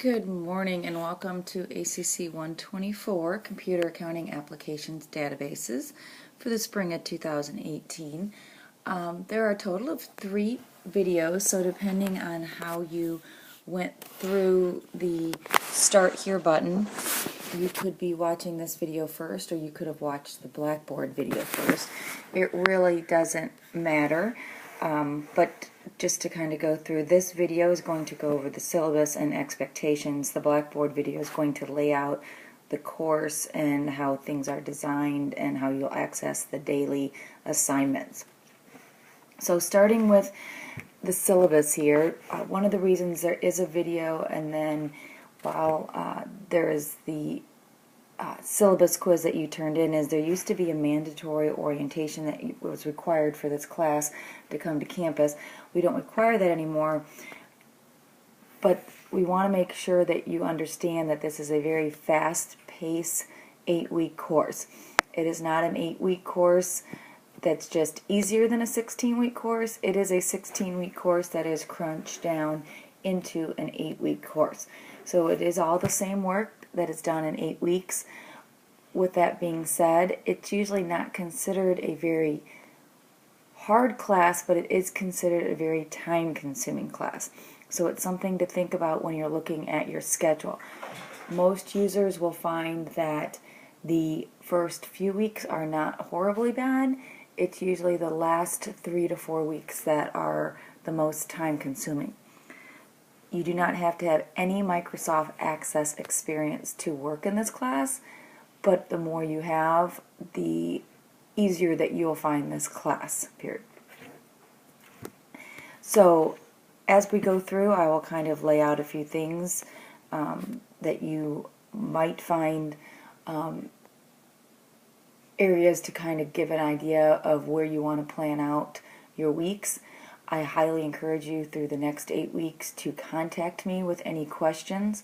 Good morning and welcome to ACC 124 Computer Accounting Applications Databases for the spring of 2018. There are a total of 3 videos, so depending on how you went through the Start Here button, you could be watching this video first or you could have watched the Blackboard video first. It really doesn't matter. But just to kind of go through, this video is going to go over the syllabus and expectations. The Blackboard video is going to lay out the course and how things are designed and how you'll access the daily assignments. So starting with the syllabus here, one of the reasons there is a video and then while there is the syllabus quiz that you turned in is there used to be a mandatory orientation that was required for this class to come to campus. We don't require that anymore, but we want to make sure that you understand that this is a very fast-paced 8-week course. It is not an 8-week course that's just easier than a 16-week course. It is a 16-week course that is crunched down into an 8-week course. So it is all the same work that is done in 8 weeks. With that being said, it's usually not considered a very hard class, but it is considered a very time-consuming class. So it's something to think about when you're looking at your schedule. Most users will find that the first few weeks are not horribly bad. It's usually the last 3 to 4 weeks that are the most time-consuming. You do not have to have any Microsoft Access experience to work in this class, but the more you have, the easier that you'll find this class, period. So as we go through, I will kind of lay out a few things that you might find areas to kind of give an idea of where you want to plan out your weeks. I highly encourage you through the next 8 weeks to contact me with any questions.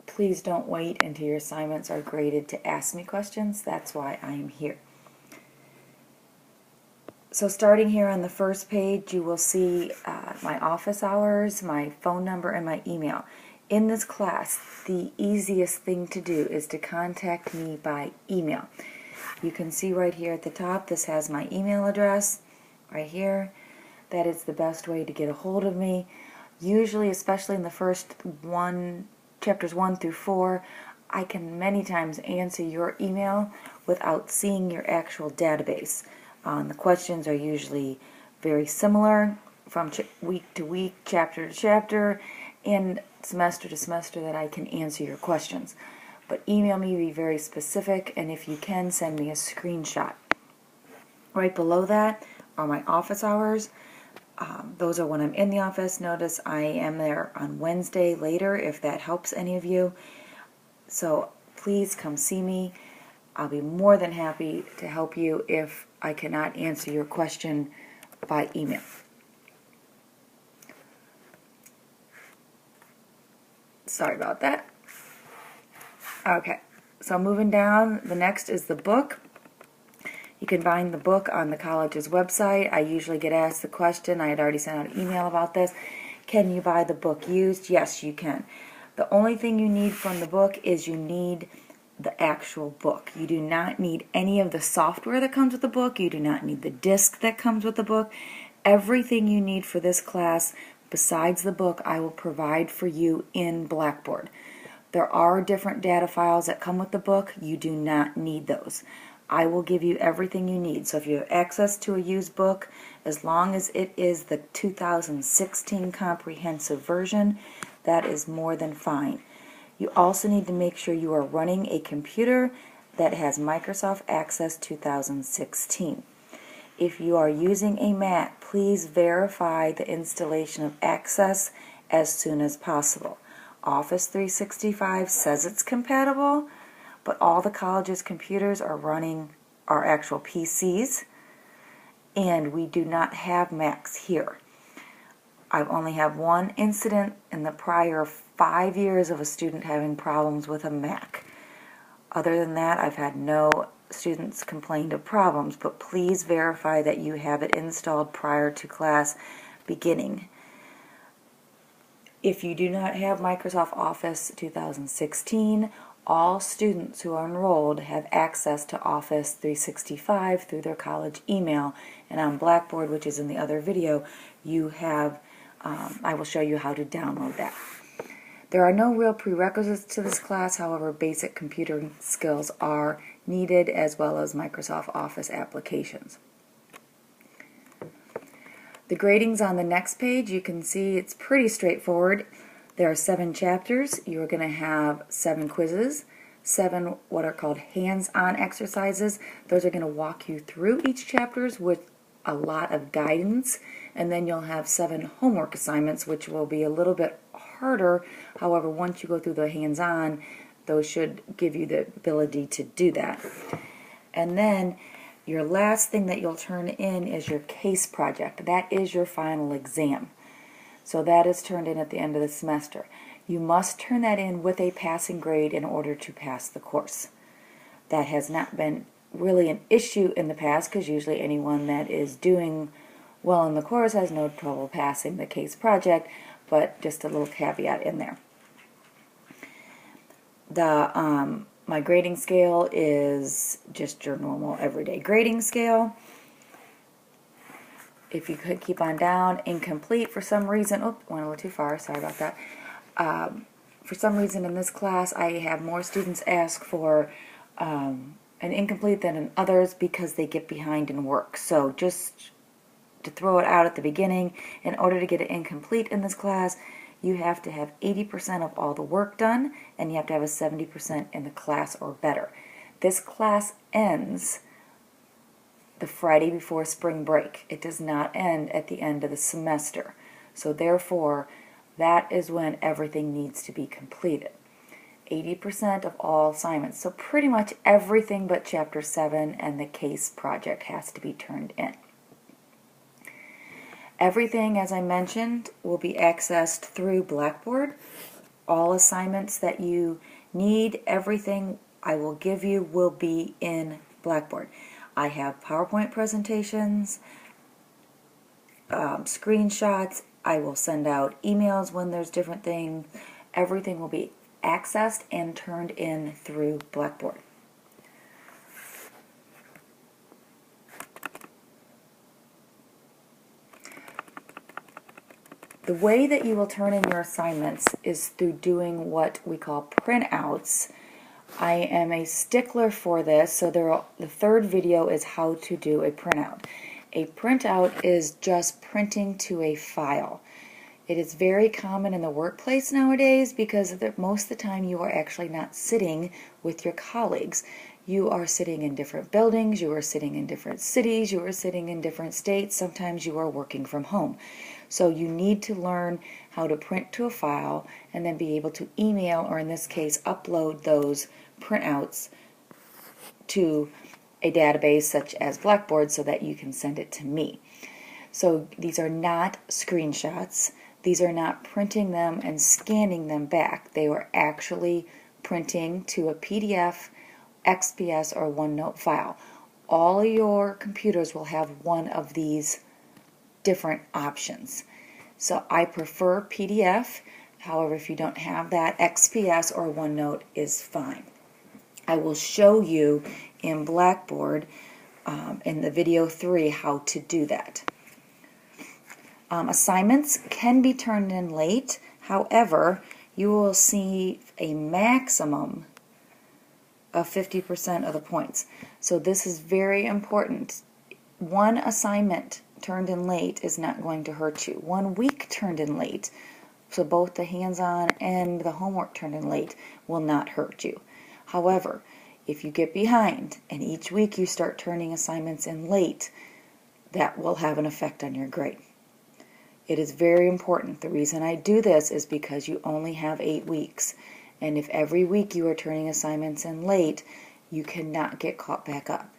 Please don't wait until your assignments are graded to ask me questions. That's why I am here. So starting here on the first page, you will see my office hours, my phone number, and my email. In this class, the easiest thing to do is to contact me by email. You can see right here at the top, this has my email address right here. That is the best way to get a hold of me. Usually, especially in the first chapters 1 through 4, I can many times answer your email without seeing your actual database. The questions are usually very similar from week to week, chapter to chapter, and semester to semester that I can answer your questions. But email me, be very specific, and if you can, send me a screenshot. Right below that are my office hours. Those are when I'm in the office. Notice I am there on Wednesday later if that helps any of you. So please come see me. I'll be more than happy to help you if I cannot answer your question by email. Sorry about that. Okay, so moving down, the next is the book. You can find the book on the college's website. I usually get asked the question, I had already sent out an email about this, can you buy the book used? Yes, you can. The only thing you need from the book is you need the actual book. You do not need any of the software that comes with the book. You do not need the disc that comes with the book. Everything you need for this class, besides the book, I will provide for you in Blackboard. There are different data files that come with the book. You do not need those. I will give you everything you need. So if you have access to a used book, as long as it is the 2016 comprehensive version, that is more than fine. You also need to make sure you are running a computer that has Microsoft Access 2016. If you are using a Mac, please verify the installation of Access as soon as possible. Office 365 says it's compatible, but all the college's computers are running our actual PCs, and we do not have Macs here. I've only had one incident in the prior 5 years of a student having problems with a Mac. Other than that, I've had no students complain of problems, but please verify that you have it installed prior to class beginning. If you do not have Microsoft Office 2016, all students who are enrolled have access to Office 365 through their college email. And on Blackboard, which is in the other video, you have, I will show you how to download that. There are no real prerequisites to this class, however, basic computer skills are needed as well as Microsoft Office applications. The grading's on the next page. You can see it's pretty straightforward. There are 7 chapters. You are going to have 7 quizzes, 7 what are called hands-on exercises. Those are going to walk you through each chapters with a lot of guidance, and then you'll have 7 homework assignments, which will be a little bit harder. However, once you go through the hands-on, those should give you the ability to do that. And then your last thing that you'll turn in is your case project. That is your final exam. So that is turned in at the end of the semester. You must turn that in with a passing grade in order to pass the course. That has not been really an issue in the past, because usually anyone that is doing well in the course has no trouble passing the case project, but just a little caveat in there. My grading scale is just your normal everyday grading scale. If you could keep on down, incomplete for some reason, went a little too far, sorry about that. For some reason in this class I have more students ask for an incomplete than in others because they get behind in work. So just to throw it out at the beginning, in order to get it incomplete in this class, you have to have 80% of all the work done, and you have to have a 70% in the class or better. This class ends the Friday before spring break. It does not end at the end of the semester. So therefore, that is when everything needs to be completed. 80% of all assignments. So pretty much everything but Chapter 7 and the case project has to be turned in. Everything, as I mentioned, will be accessed through Blackboard. All assignments that you need, everything I will give you will be in Blackboard. I have PowerPoint presentations, screenshots. I will send out emails when there's different things. Everything will be accessed and turned in through Blackboard. The way that you will turn in your assignments is through doing what we call printouts. I am a stickler for this, so the third video is how to do a printout. A printout is just printing to a file. It is very common in the workplace nowadays because most of the time you are actually not sitting with your colleagues. You are sitting in different buildings, you are sitting in different cities, you are sitting in different states, sometimes you are working from home. So you need to learn how to print to a file and then be able to email, or in this case upload those printouts to a database such as Blackboard so that you can send it to me. So these are not screenshots. These are not printing them and scanning them back. They are actually printing to a PDF, XPS, or OneNote file. All of your computers will have one of these different options. So I prefer PDF. However, if you don't have that, XPS or OneNote is fine. I will show you in Blackboard in the video 3 how to do that. Assignments can be turned in late. However, you will see a maximum of 50% of the points. So this is very important. One assignment turned in late is not going to hurt you. 1 week turned in late, so both the hands-on and the homework turned in late, will not hurt you. However, if you get behind and each week you start turning assignments in late, that will have an effect on your grade. It is very important. The reason I do this is because you only have 8 weeks. And if every week you are turning assignments in late, you cannot get caught back up.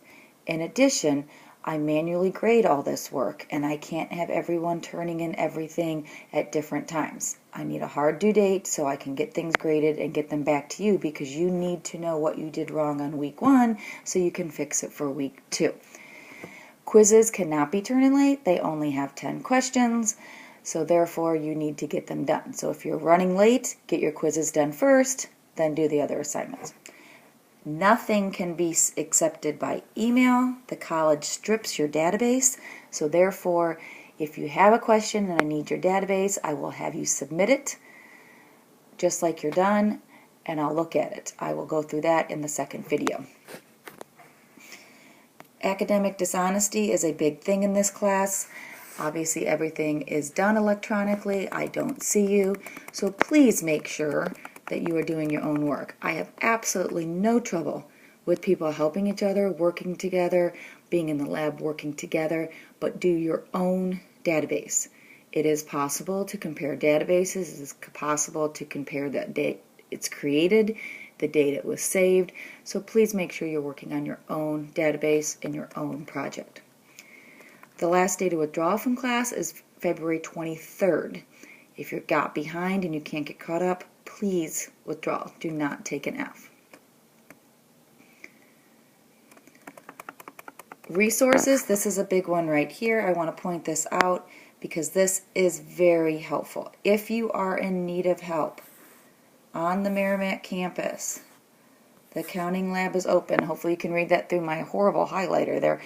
In addition, I manually grade all this work, and I can't have everyone turning in everything at different times. I need a hard due date so I can get things graded and get them back to you, because you need to know what you did wrong on week 1 so you can fix it for week 2. Quizzes cannot be turned in late. They only have 10 questions. So therefore, you need to get them done. So if you're running late, get your quizzes done first, then do the other assignments. Nothing can be accepted by email. The college strips your database. So therefore, if you have a question and I need your database, I will have you submit it just like you're done, and I'll look at it. I will go through that in the second video. Academic dishonesty is a big thing in this class. Obviously, everything is done electronically. I don't see you. So please make sure that you are doing your own work. I have absolutely no trouble with people helping each other, working together, being in the lab working together, but do your own database. It is possible to compare databases. It is possible to compare the date it's created, the date it was saved. So please make sure you're working on your own database and your own project. The last day to withdraw from class is February 23rd. If you got behind and you can't get caught up, please withdraw. Do not take an F. Resources, this is a big one right here. I want to point this out because this is very helpful. If you are in need of help on the Merrimack campus, the accounting lab is open. Hopefully you can read that through my horrible highlighter there.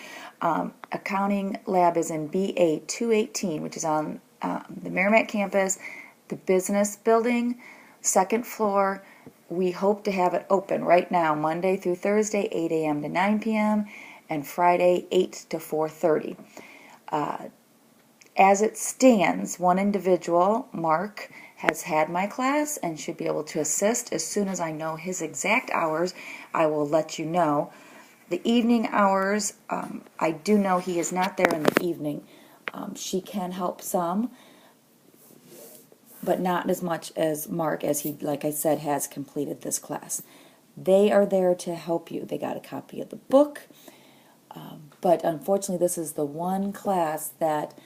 Accounting lab is in BA 218, which is on the Merrimack campus, the business building, second floor. We hope to have it open right now, Monday through Thursday, 8 a.m. to 9 p.m., and Friday, 8 to 4:30. As it stands, one individual, Mark, has had my class and should be able to assist. As soon as I know his exact hours, I will let you know. The evening hours, I do know he is not there in the evening. She can help some, but not as much as Mark, as he, like I said, has completed this class. They are there to help you. They got a copy of the book, but unfortunately this is the one class that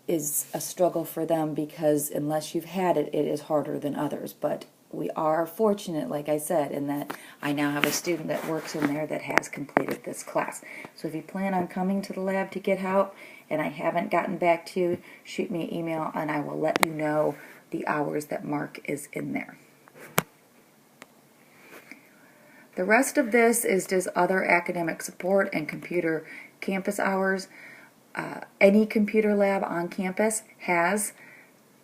is a struggle for them because unless you've had it, it is harder than others. But we are fortunate, like I said, in that I now have a student that works in there that has completed this class. So if you plan on coming to the lab to get help and I haven't gotten back to you, shoot me an email and I will let you know the hours that Mark is in there. The rest of this is just other academic support and computer campus hours. Any computer lab on campus has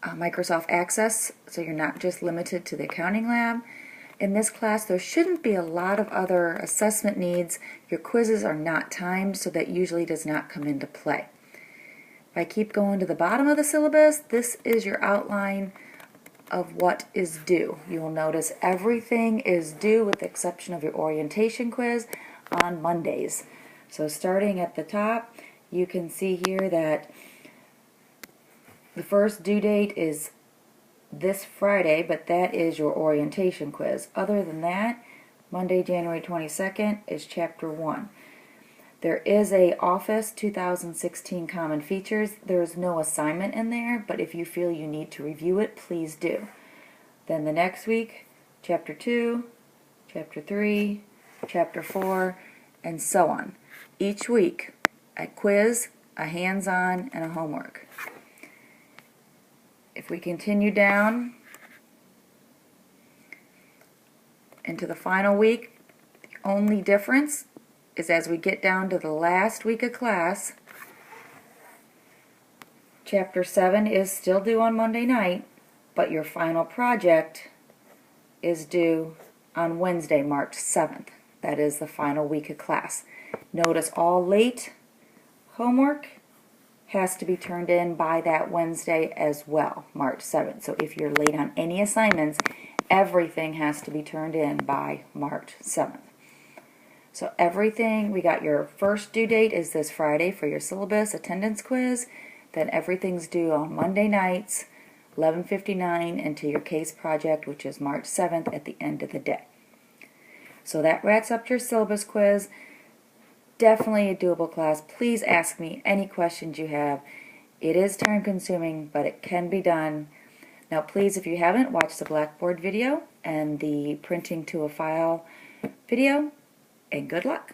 Microsoft Access, so you're not just limited to the accounting lab. In this class, there shouldn't be a lot of other assessment needs. Your quizzes are not timed, so that usually does not come into play. If I keep going to the bottom of the syllabus, this is your outline of what is due. You will notice everything is due with the exception of your orientation quiz on Mondays. So starting at the top, you can see here that the first due date is this Friday, but that is your orientation quiz. Other than that, Monday, January 22nd is Chapter 1. There is a Office 2016 Common Features. There is no assignment in there, but if you feel you need to review it, please do. Then the next week, Chapter 2, Chapter 3, Chapter 4, and so on. Each week, a quiz, a hands-on, and a homework. If we continue down into the final week, the only difference is as we get down to the last week of class, Chapter 7 is still due on Monday night, but your final project is due on Wednesday, March 7th. That is the final week of class. Notice all late homework has to be turned in by that Wednesday as well, March 7th. So if you're late on any assignments, everything has to be turned in by March 7th. So everything, we got your first due date is this Friday for your syllabus attendance quiz. Then everything's due on Monday nights, 11:59, into your case project, which is March 7th at the end of the day. So that wraps up your syllabus quiz. Definitely a doable class. Please ask me any questions you have. It is time consuming, but it can be done. Now please, if you haven't, watch the Blackboard video and the printing to a file video, and good luck.